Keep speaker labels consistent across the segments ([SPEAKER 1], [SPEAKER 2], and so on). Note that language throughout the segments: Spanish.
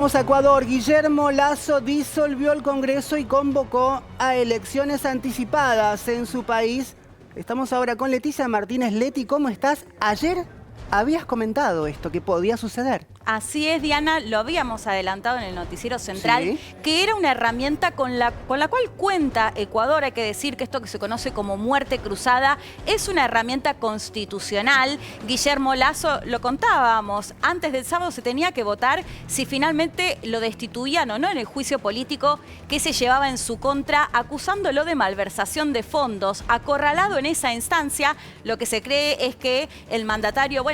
[SPEAKER 1] Vamos a Ecuador. Guillermo Lasso disolvió el Congreso y convocó a elecciones anticipadas en su país. Estamos ahora con Leticia Martínez. Leti, ¿cómo estás? Ayer habías comentado esto, que podía suceder.
[SPEAKER 2] Así es, Diana, lo habíamos adelantado en el Noticiero Central,
[SPEAKER 1] Sí.
[SPEAKER 2] que era una herramienta con la cual cuenta Ecuador. Hay que decir que esto que se conoce como muerte cruzada es una herramienta constitucional. Guillermo Lasso, lo contábamos, antes del sábado se tenía que votar si finalmente lo destituían o no en el juicio político que se llevaba en su contra, acusándolo de malversación de fondos. Acorralado en esa instancia, lo que se cree es que el mandatario,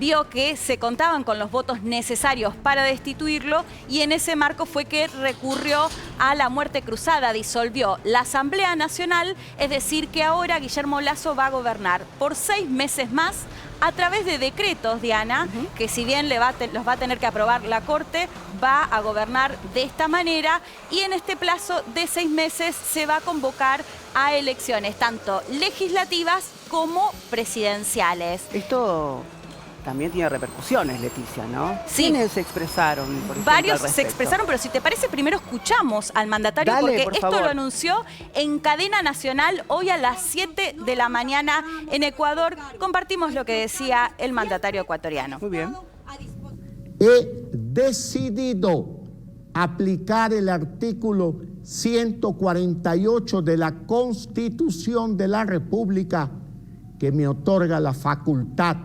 [SPEAKER 2] vio que se contaban con los votos necesarios para destituirlo y en ese marco fue que recurrió a la muerte cruzada, disolvió la Asamblea Nacional, es decir que ahora Guillermo Lasso va a gobernar por 6 meses más a través de decretos, Diana, que si bien los va a tener que aprobar la Corte, va a gobernar de esta manera y en este plazo de 6 meses se va a convocar a elecciones tanto legislativas como presidenciales.
[SPEAKER 1] Esto también tiene repercusiones, Leticia, ¿no?
[SPEAKER 2] Sí.
[SPEAKER 1] ¿Quiénes se expresaron, por ejemplo,
[SPEAKER 2] Varios
[SPEAKER 1] al
[SPEAKER 2] se
[SPEAKER 1] respecto?
[SPEAKER 2] expresaron, pero si te parece, primero escuchamos al mandatario.
[SPEAKER 1] Dale,
[SPEAKER 2] porque
[SPEAKER 1] por
[SPEAKER 2] esto
[SPEAKER 1] favor.
[SPEAKER 2] lo anunció en cadena nacional hoy a las 7 de la mañana en Ecuador. Compartimos lo que decía el mandatario ecuatoriano.
[SPEAKER 1] Muy bien.
[SPEAKER 3] He decidido aplicar el artículo 148 de la Constitución de la República que me otorga la facultad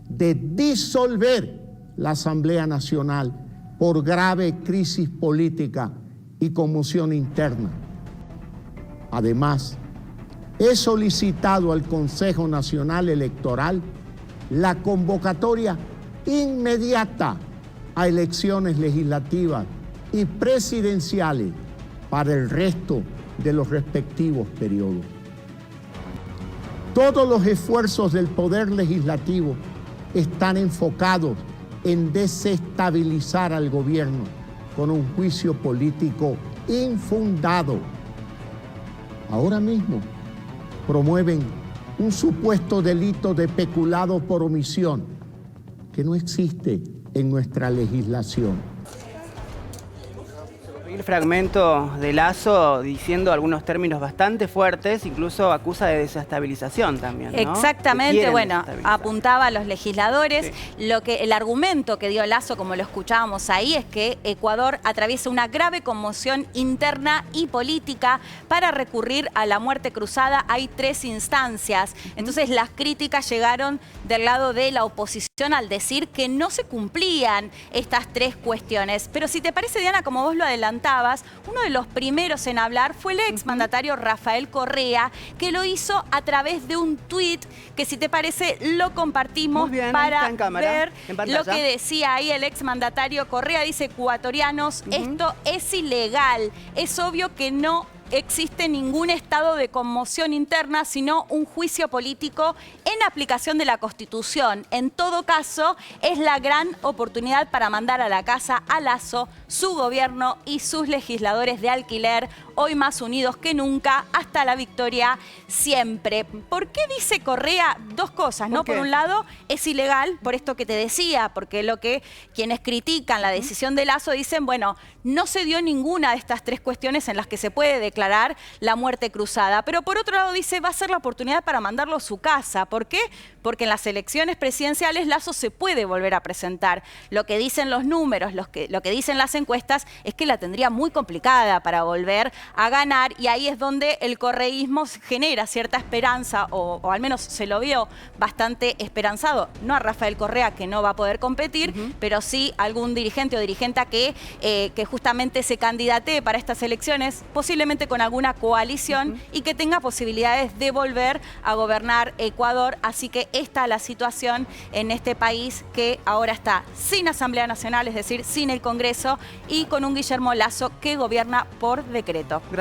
[SPEAKER 3] de disolver la Asamblea Nacional por grave crisis política y conmoción interna. Además, he solicitado al Consejo Nacional Electoral la convocatoria inmediata a elecciones legislativas y presidenciales para el resto de los respectivos periodos. Todos los esfuerzos del Poder Legislativo están enfocados en desestabilizar al gobierno con un juicio político infundado. Ahora mismo promueven un supuesto delito de peculado por omisión que no existe en nuestra legislación.
[SPEAKER 1] El fragmento de Lasso diciendo algunos términos bastante fuertes, incluso acusa de desestabilización también, ¿no?
[SPEAKER 2] Exactamente,
[SPEAKER 1] Que quieren
[SPEAKER 2] bueno,
[SPEAKER 1] desestabilizar.
[SPEAKER 2] apuntaba a los legisladores.
[SPEAKER 1] Sí.
[SPEAKER 2] El argumento que dio Lasso, como lo escuchábamos ahí, es que Ecuador atraviesa una grave conmoción interna y política. Para recurrir a la muerte cruzada hay 3 instancias. Entonces las críticas llegaron del lado de la oposición al decir que no se cumplían estas 3 cuestiones. Pero si te parece, Diana, como vos lo adelantabas, uno de los primeros en hablar fue el exmandatario Rafael Correa, que lo hizo a través de un tuit que, si te parece, lo compartimos.
[SPEAKER 1] Muy bien,
[SPEAKER 2] para
[SPEAKER 1] está en cámara,
[SPEAKER 2] ver
[SPEAKER 1] en pantalla.
[SPEAKER 2] lo que decía ahí el exmandatario Correa. Dice: ecuatorianos, esto es ilegal. Es obvio que no existe ningún estado de conmoción interna, sino un juicio político en aplicación de la Constitución. En todo caso, es la gran oportunidad para mandar a la casa a Lasso, su gobierno y sus legisladores de alquiler, hoy más unidos que nunca, hasta la victoria siempre. ¿Por qué dice Correa? 2 cosas, ¿no?
[SPEAKER 1] ¿Por qué?
[SPEAKER 2] Por un lado, es ilegal, por esto que te decía, porque lo que quienes critican la decisión de Lasso dicen, bueno, no se dio ninguna de estas 3 cuestiones en las que se puede declarar la muerte cruzada. Pero por otro lado dice, va a ser la oportunidad para mandarlo a su casa. ¿Por qué? Porque en las elecciones presidenciales Lasso se puede volver a presentar. Lo que dicen los números, lo que dicen las encuestas, es que la tendría muy complicada para volver a ganar, y ahí es donde el correísmo genera cierta esperanza, o al menos se lo vio bastante esperanzado. No a Rafael Correa, que no va a poder competir, pero sí algún dirigente o dirigenta que justamente se candidatee para estas elecciones, posiblemente con alguna coalición, y que tenga posibilidades de volver a gobernar Ecuador. Así que esta es la situación en este país, que ahora está sin Asamblea Nacional, es decir, sin el Congreso, y con un Guillermo Lasso que gobierna por decreto.